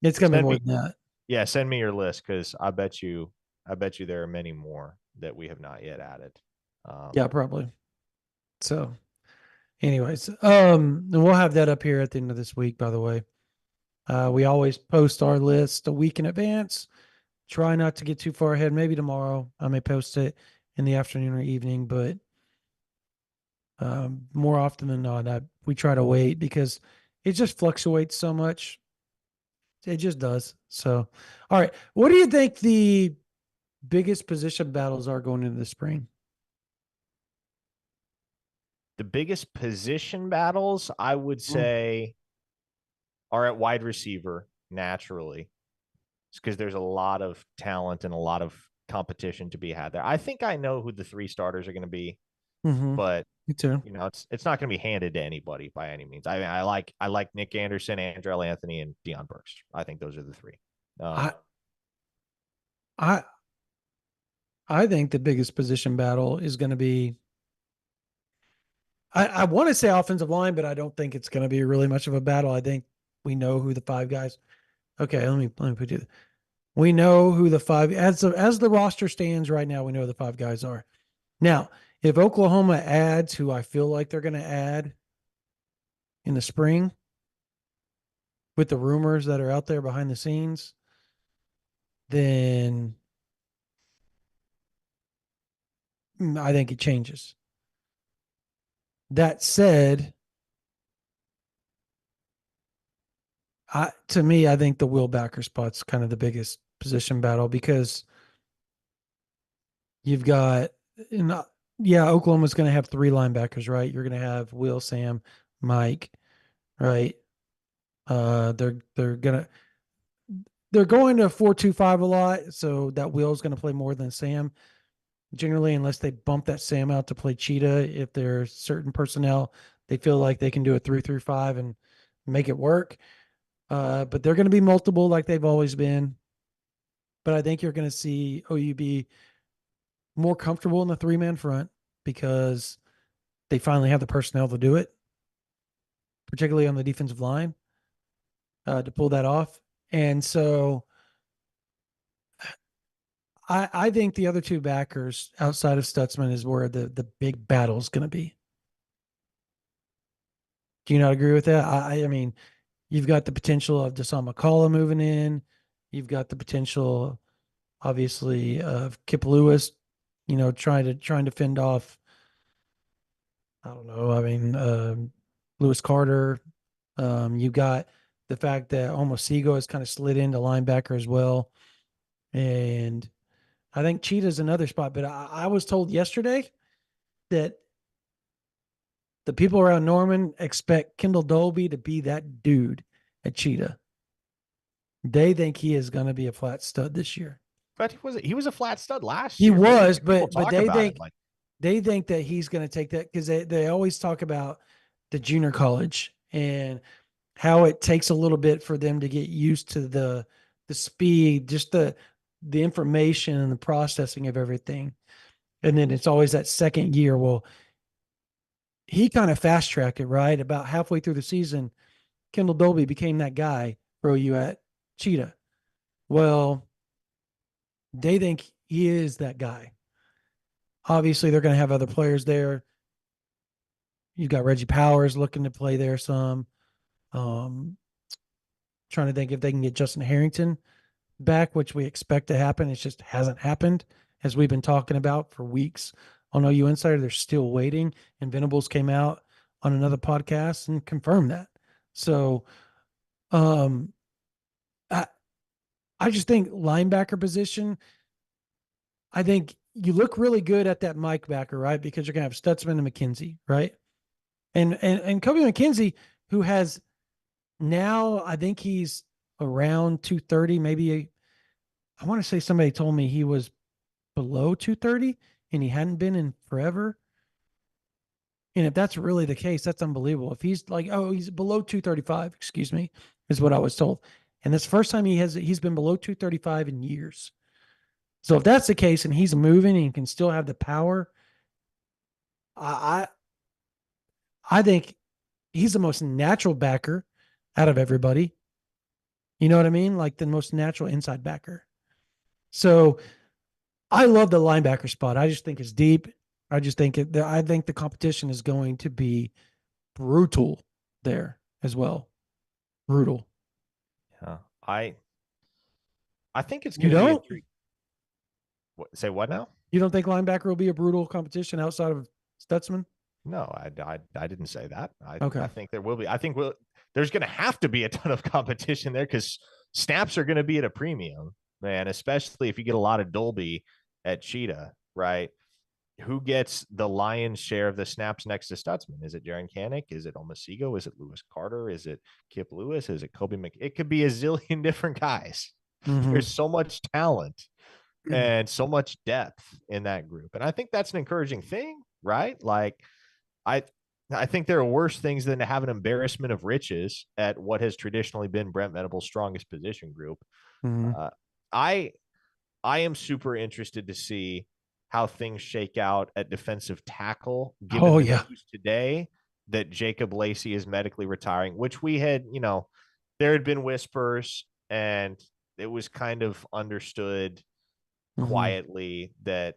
it's gonna be send more me than that. send me your list because I bet you there are many more that we have not yet added. Yeah, probably. So, anyways, and we'll have that up here at the end of this week. By the way, we always post our list a week in advance. Try not to get too far ahead. Maybe tomorrow I may post it in the afternoon or evening, but more often than not, we try to wait because it just fluctuates so much. It just does. So, all right. What do you think the biggest position battles are going into the spring? The biggest position battles, I would Mm. say, are at wide receiver naturally. It's because there's a lot of talent and a lot of competition to be had there. I think I know who the three starters are going to be, Mm-hmm. but Me too. it's not going to be handed to anybody by any means. I mean, I like Nick Anderson, Andrell Anthony, and Deion Burks. I think those are the three. I I I think the biggest position battle is going to be. I want to say offensive line, but I don't think it's going to be really much of a battle. I think we know who the five guys. Okay, let me put you. We know who the five as the roster stands right now. We know who the five guys are. Now, if Oklahoma adds who I feel like they're going to add in the spring, with the rumors that are out there behind the scenes, then I think it changes. That said, to me, I think the Will Backer spot's kind of the biggest position battle because you've got, yeah, Oklahoma's going to have three linebackers, right? You're going to have Will, Sam, Mike, right? They're going to 4-2-5 a lot, so that Will's going to play more than Sam generally, unless they bump that Sam out to play Cheetah. If there's certain personnel, they feel like they can do a 3-3-5 and make it work. But they're going to be multiple like they've always been. But I think you're going to see OU be more comfortable in the three-man front because they finally have the personnel to do it, particularly on the defensive line, to pull that off. And so I think the other two backers outside of Stutzman is where the big battle is going to be. Do you not agree with that? I mean, you've got the potential of Deshaun McCullough moving in. You've got the potential, obviously, of Kip Lewis, trying to fend off. I don't know. I mean, Lewis Carter. You got the fact that Omosigo has kind of slid into linebacker as well, and I think Cheetah's another spot. But I was told yesterday that the people around Norman expect Kendall Dolby to be that dude at Cheetah. They think he is going to be a flat stud this year. But he was a flat stud last He year. was, People but talk about it like they think that he's going to take that because they always talk about the junior college and how it takes a little bit for them to get used to the speed, just the information and the processing of everything. And then it's always that second year. Well, he kind of fast tracked it, right? About halfway through the season, Kendall Dolby became that guy for you at Cheetah. Well, they think he is that guy. Obviously, they're going to have other players there. You've got Reggie Powers looking to play there some. Um, Trying to think if they can get Justin Harrington back, which we expect to happen. It just hasn't happened, as we've been talking about for weeks on OU Insider. They're still waiting, and Venables came out on another podcast and confirmed that. So, um, I I just think linebacker position. I think you look really good at that Mike backer, right? Because you're gonna have Stutzman and McKenzie, right? And Kobe McKenzie, who has now, I think he's around 230, maybe. I want to say somebody told me he was below 230 and he hadn't been in forever. And if that's really the case, that's unbelievable. If he's like, oh, he's below 235, excuse me, is what I was told. And that's the first time he's been below 235 in years. So if that's the case and he's moving and can still have the power, I I think he's the most natural backer out of everybody. You know what I mean? Like the most natural inside backer. So I love the linebacker spot. I just think it's deep. I think the competition is going to be brutal there as well. Brutal. yeah, I think it's You going to be don't? intriguing. Say what now? You don't think linebacker will be a brutal competition outside of Stutzman? No, I didn't say that. Okay. I think there will be. I think there's going to have to be a ton of competition there because snaps are going to be at a premium, man. Especially if you get a lot of Dolby at Cheetah, right? Who gets the lion's share of the snaps next to Stutzman? Is it Jaron Kanik? Is it Omosigo? Is it Lewis Carter? Is it Kip Lewis? Is it Kobe It could be a zillion different guys. Mm-hmm. There's so much talent and so much depth in that group. And I think that's an encouraging thing, right? Like I I think there are worse things than to have an embarrassment of riches at what has traditionally been Brent Venables' strongest position group. Mm-hmm. Uh, I I am super interested to see how things shake out at defensive tackle, given Oh the yeah. news today that Jacob Lacey is medically retiring, which we had, there had been whispers and it was kind of understood Mhm. quietly that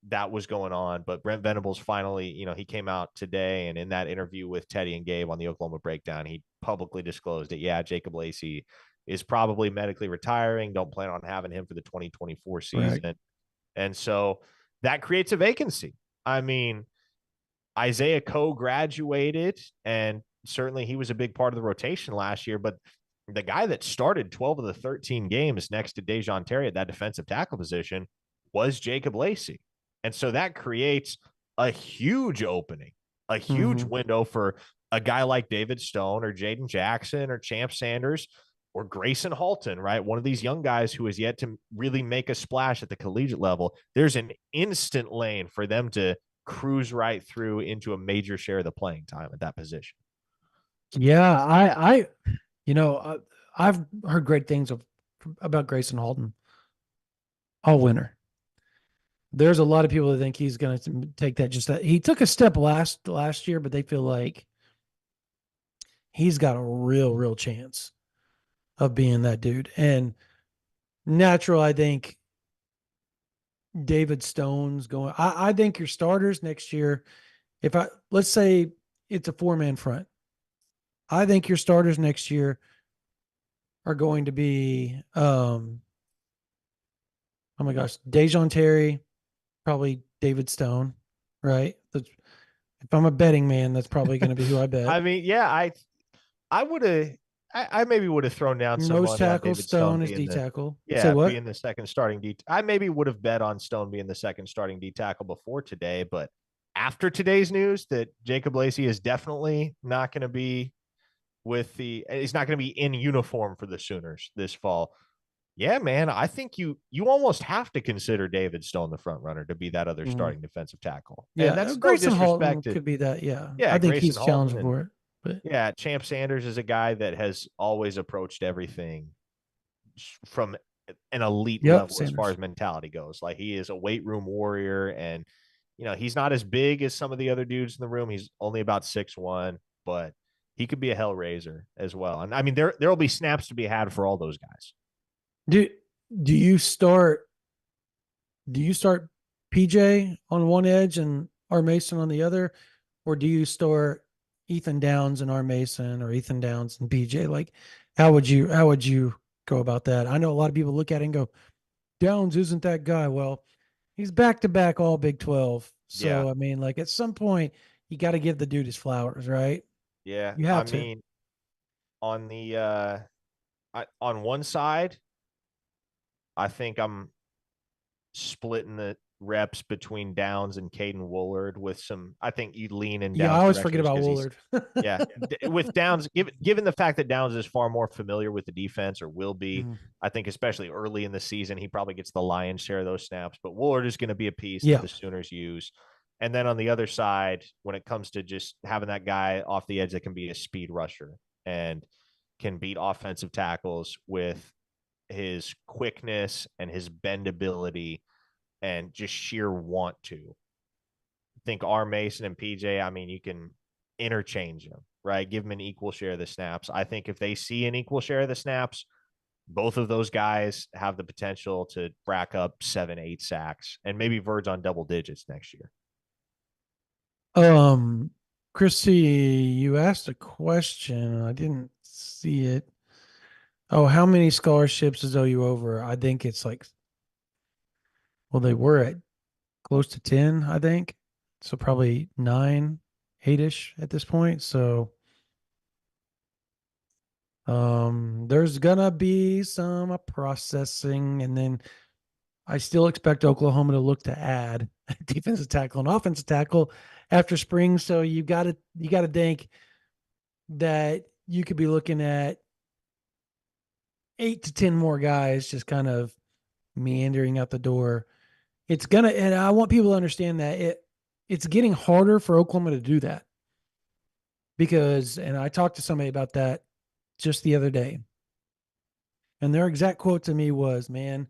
that was going on. But Brent Venables finally, he came out today and in that interview with Teddy and Gabe on the Oklahoma Breakdown, he publicly disclosed that, yeah, Jacob Lacey is probably medically retiring. Don't plan on having him for the 2024 Correct. season. And so that creates a vacancy. I mean, Isaiah Coe graduated, and certainly he was a big part of the rotation last year, but the guy that started 12 of the 13 games next to Dejon Terry at that defensive tackle position was Jacob Lacey. And so that creates a huge opening, a huge Mhm. window for a guy like David Stone or Jaden Jackson or Champ Sanders or Grayson Halton, right? One of these young guys who has yet to really make a splash at the collegiate level. There's an instant lane for them to cruise right through into a major share of the playing time at that position. Yeah, you know, I've heard great things about Grayson Halton all winter. There's a lot of people that think he's going to take that. Just that he took a step last year, but they feel like he's got a real chance of being that dude. And natural, I think David Stone's going. I think your starters next year, if I let's say it's a 4-man front, I think your starters next year are going to be oh my gosh, Dejon Terry, probably David Stone, right? If I'm a betting man, that's probably going to be who I bet. I mean, yeah, I would have I maybe would have thrown down some Nose money on tackle, David Stone Stone is being D tackle. Say what? being the second starting D. I maybe would have bet on Stone being the second starting D tackle before today, but after today's news that Jacob Lacey is definitely not going to be he's not going to be in uniform for the Sooners this fall. Yeah, man, I think you almost have to consider David Stone the front runner to be that other Mhm. starting defensive tackle. And Yeah, that's no Grayson Halton disrespect to, could be that. Yeah, yeah, I think Grayson he's Halton challenging and for it. But yeah, Champ Sanders is a guy that has always approached everything from an elite yep, level as far Sanders. as mentality goes. Like he is a weight room warrior, and he's not as big as some of the other dudes in the room. He's only about 6'1", but he could be a hell raiser as well. And I mean, there'll be snaps to be had for all those guys. Do do you start do you start PJ on one edge and R Mason on the other, or do you start Ethan Downs and R Mason or Ethan Downs and PJ? Like, how would you go about that? I know a lot of people look at it and go, Downs isn't that guy. Well, he's back to back all Big 12. Yeah, So I mean, like at some point you got to give the dude his flowers, right? yeah. You I have to. mean, on the on one side, I think I'm splitting the reps between Downs and Caden Woolard with some. I think you lean in Yeah, I Downs' always direction forget just about because he's, Woolard. yeah. With Downs, given the fact that Downs is far more familiar with the defense or will be, Mm. I think especially early in the season, he probably gets the lion's share of those snaps. But Woolard is going to be a piece that Yeah. the Sooners use. And then on the other side, when it comes to just having that guy off the edge that can be a speed rusher and can beat offensive tackles with his quickness and his bendability and just sheer want to. Think R. Mason and PJ, I mean, you can interchange them, right? Give them an equal share of the snaps. I think if they see an equal share of the snaps, both of those guys have the potential to rack up 7, 8 sacks and maybe verge on double digits next year. Um, Chrissy, you asked a question. I didn't see it. Oh, how many scholarships is OU over? I think it's like, well, they were at close to 10, I think. So probably 9, 8-ish at this point. So there's gonna be some processing, and then I still expect Oklahoma to look to add defensive tackle and offensive tackle after spring. So you gotta think that you could be looking at 8 to 10 more guys just kind of meandering out the door. It's gonna, and I want people to understand that it's getting harder for Oklahoma to do that because, and I talked to somebody about that just the other day, and their exact quote to me was, "Man,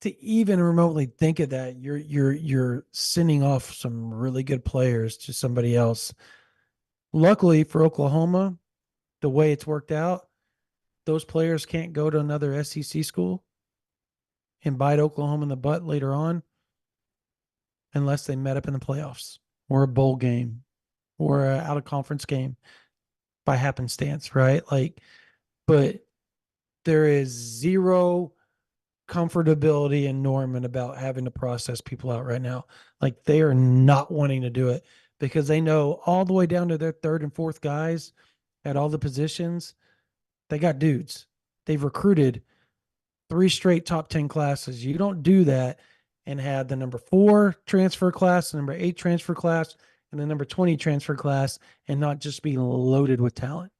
to even remotely think of that, you're sending off some really good players to somebody else. Luckily for Oklahoma, the way it's worked out, those players can't go to another SEC school and bite Oklahoma in the butt later on unless they met up in the playoffs or a bowl game or a out of conference game by happenstance, right? Like, but there is zero comfortability and Norman about having to process people out right now. Like they are not wanting to do it because they know all the way down to their third and fourth guys at all the positions, they got dudes. They've recruited 3 straight top 10 classes. You don't do that and have the number 4 transfer class, the number 8 transfer class, and the number 20 transfer class and not just be loaded with talent.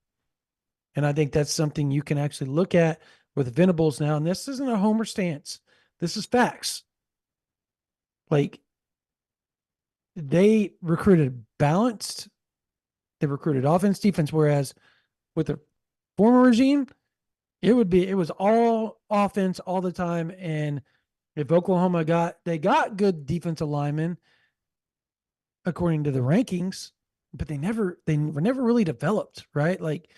And I think that's something you can actually look at with Venables now. And this isn't a homer stance. This is facts. Like they recruited balanced, they recruited offense, defense, whereas with the former regime, it was all offense all the time. And if Oklahoma they got good defensive linemen according to the rankings, but they were never really developed, right? Like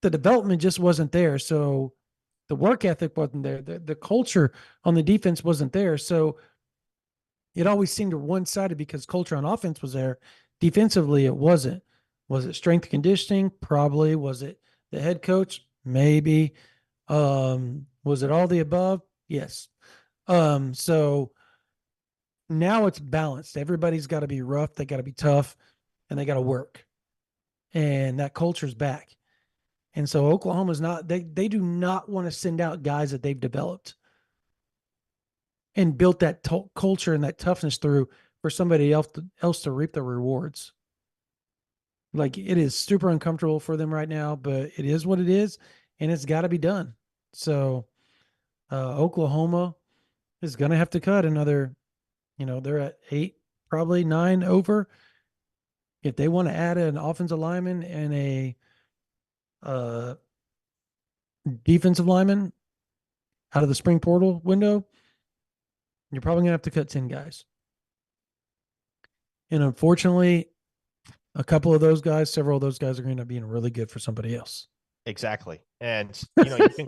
the development just wasn't there. So the work ethic wasn't there. The culture on the defense wasn't there. So it always seemed one-sided because culture on offense was there. Defensively, it wasn't. Was it strength conditioning? Probably. Was it the head coach? Maybe. Was it all the above? Yes. So now it's balanced. Everybody's got to be rough, they got to be tough, and they got to work. And that culture's back. And so Oklahoma's not, they do not want to send out guys that they've developed and built that culture and that toughness through for somebody else to reap the rewards. Like it is super uncomfortable for them right now, but it is what it is, and it's got to be done. So Oklahoma is going to have to cut another, they're at 8, probably 9 over. If they want to add an offensive lineman and a defensive lineman out of the spring portal window, you're probably going to have to cut 10 guys. And unfortunately, a couple of those guys, several of those guys are going to end up being really good for somebody else. Exactly. And you can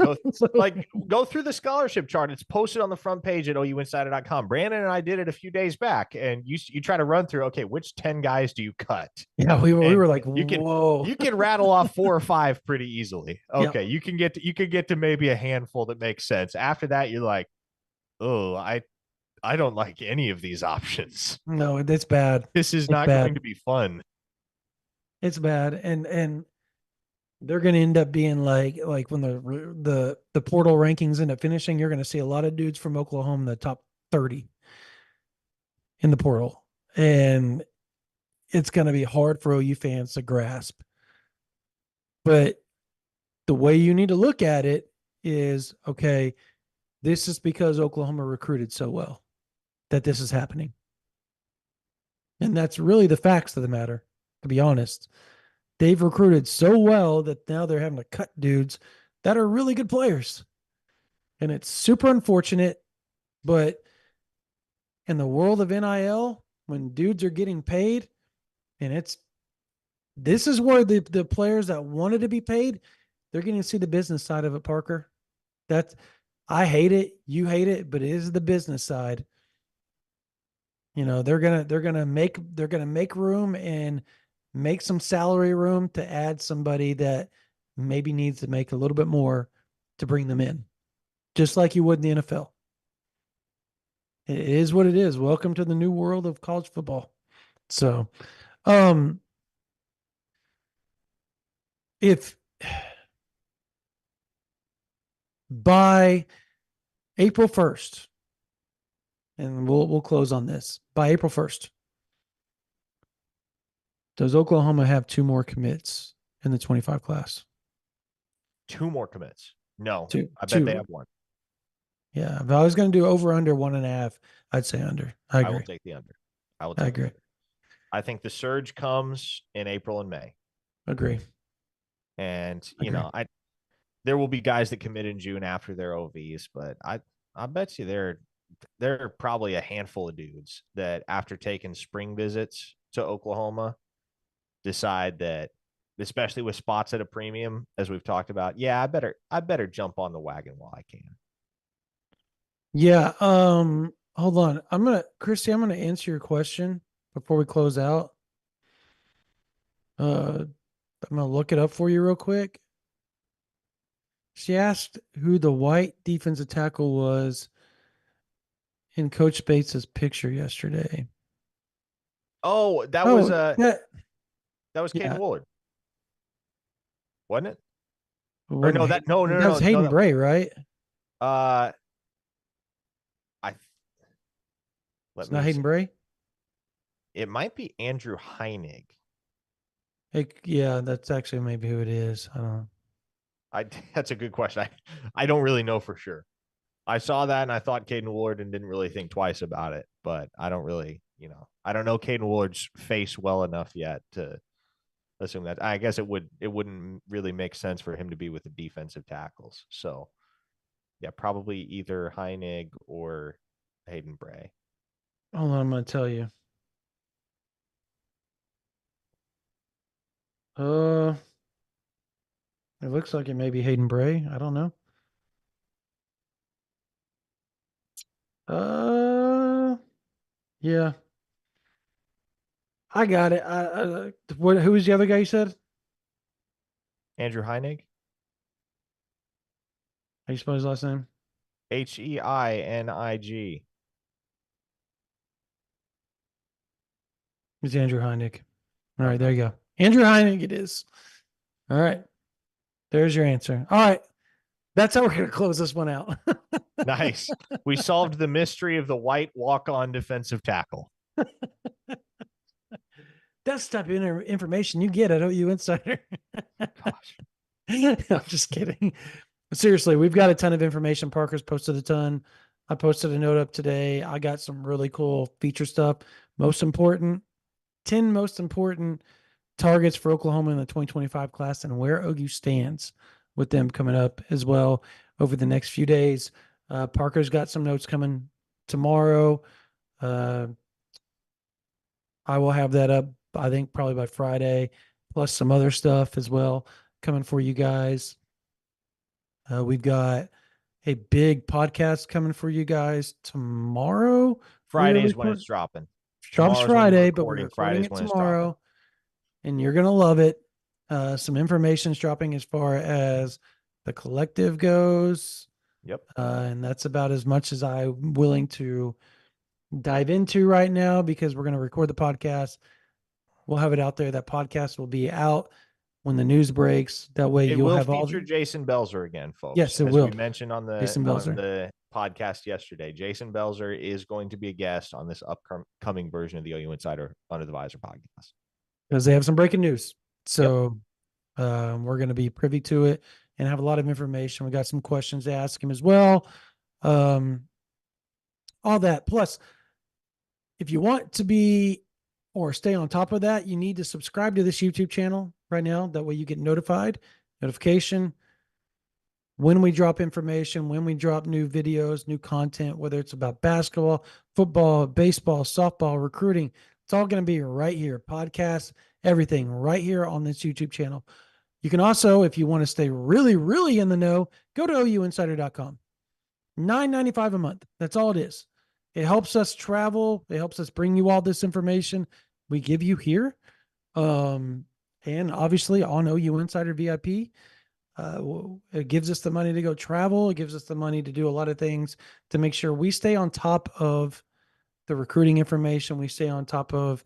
go through the scholarship chart. It's posted on the front page at ouinsider.com. Brandon and I did it a few days back, and you try to run through, okay, which 10 guys do you cut? Yeah, we were like, whoa. You can rattle off 4 or 5 pretty easily. Okay, yep. you can get to maybe a handful that makes sense. After that, you're like, oh, I don't like any of these options. No, it's bad. This is it's not bad. going to be fun. It's bad. And they're going to end up being like when the portal rankings end up finishing, you're going to see a lot of dudes from Oklahoma in the top 30 in the portal. And it's going to be hard for OU fans to grasp. But the way you need to look at it is, okay, this is because Oklahoma recruited so well that this is happening. And that's really the facts of the matter, to be honest. They've recruited so well that now they're having to cut dudes that are really good players. And it's super unfortunate, but in the world of NIL, when dudes are getting paid, and this is where the players that wanted to be paid, they're getting to see the business side of it, Parker. I hate it, you hate it, but it is the business side. They're gonna make room and make some salary room to add somebody that maybe needs to make a little bit more to bring them in, just like you would in the NFL. It is what it is. Welcome to the new world of college football. So, if by April 1st, and we'll close on this, by April 1st, does Oklahoma have 2 more commits in the 25 class? 2 more commits? No, I bet two. they have 1. Yeah, if I was going to do over under 1.5, I'd say under. I agree. I will take the under. I agree. I think the surge comes in April and May. Agree. And there will be guys that commit in June after their OVs, but I bet you there are probably a handful of dudes that after taking spring visits to Oklahoma decide that, especially with spots at a premium, as we've talked about, yeah, I better jump on the wagon while I can. Yeah. Hold on. Christy, I'm gonna answer your question before we close out. I'm gonna look it up for you real quick. She asked who the white defensive tackle was in Coach Bates's picture yesterday. Oh, Oh, yeah, that was Caden yeah. Woolard, wasn't it? It Or wasn't no, that no no that was no no Hayden that Bray, right? uh I let It's not me see. Hayden Bray. It might be Andrew Heinig. Yeah, that's actually maybe who it is. I don't know. I That's a good question. I don't really know for sure. I saw that and I thought Caden Woolard and didn't really think twice about it, but I don't really, I don't know Caden Woolard's face well enough yet to assume that. I guess it wouldn't really make sense for him to be with the defensive tackles. So yeah, probably either Heinig or Hayden Bray. Hold on, I'm gonna tell you. Uh, it looks like it may be Hayden Bray. I don't know. Yeah, I got it. Who was the other guy you said? Andrew Heinig, How you spell his last name? Heinig. It's Andrew Heineck. All right, there Okay. you go. Andrew Heineck it is. All right. There's your answer. All right. That's how we're going to close this one out. Nice. We solved the mystery of the white walk-on defensive tackle. That's the type of information you get at OU Insider. Gosh. I'm just kidding. Seriously, we've got a ton of information. Parker's posted a ton. I posted a note up today. I got some really cool feature stuff. 10 most important targets for Oklahoma in the 2025 class and where OU stands with them coming up as well over the next few days. Parker's got some notes coming tomorrow. I will have that up, I think, probably by Friday, plus some other stuff as well coming for you guys. We've got a big podcast coming for you guys tomorrow. Friday's when it's dropping. Drops Tomorrow's when we're Friday, but we're recording. recording Friday's it when it's dropping. tomorrow, and you're gonna love it. Some information is dropping as far as the collective goes. Yep. And that's about as much as I'm willing to dive into right now because we're going to record the podcast. We'll have it out there. That podcast will be out when the news breaks. That way It you'll will have all. feature Jason Belzer again, folks. Yes, it as will. we mentioned on Jason Belzer. the podcast yesterday. Jason Belzer is going to be a guest on this upcoming version of the OU Insider Under the Visor podcast Because they have some breaking news. So we're going to be privy to it and have a lot of information. We got some questions to ask him as well. All that. Plus, if you want to be or stay on top of that, you need to subscribe to this YouTube channel right now. That way you get notification when we drop information, when we drop new videos, new content, whether it's about basketball, football, baseball, softball, recruiting. It's all going to be right here. Podcasts, everything right here on this YouTube channel. You can also, if you want to stay really, really in the know, go to ouinsider.com. $9.95 a month. That's all it is. It helps us travel. It helps us bring you all this information we give you here. And obviously on OU Insider VIP, it gives us the money to go travel. It gives us the money to do a lot of things to make sure we stay on top of the recruiting information. We stay on top of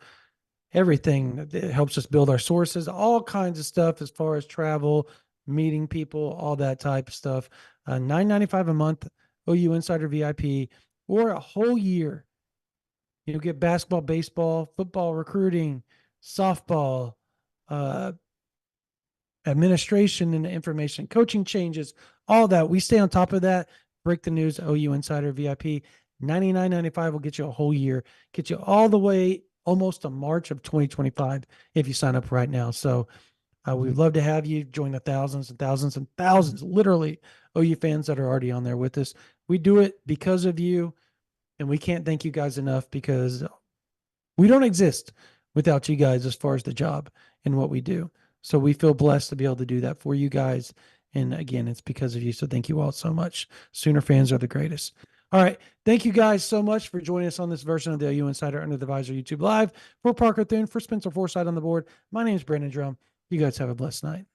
everything. It helps us build our sources, all kinds of stuff as far as travel, meeting people, all that type of stuff. $9.95 a month, OU Insider VIP, or a whole year. You'll get basketball, baseball, football, recruiting, softball, administration and information, coaching changes, all that. We stay on top of that. Break the news, OU Insider VIP. $99.95 will get you a whole year, get you all the way almost to March of 2025 if you sign up right now. So we'd love to have you join the thousands and thousands and thousands, literally, OU fans that are already on there with us. We do it because of you, and we can't thank you guys enough because we don't exist without you guys as far as the job and what we do. So we feel blessed to be able to do that for you guys. And again, it's because of you. So thank you all so much. Sooner fans are the greatest. All right. Thank you guys so much for joining us on this version of the OU Insider Under the Visor YouTube Live. For Parker Thune, for Spencer Forsythe on the board, my name is Brandon Drum. You guys have a blessed night.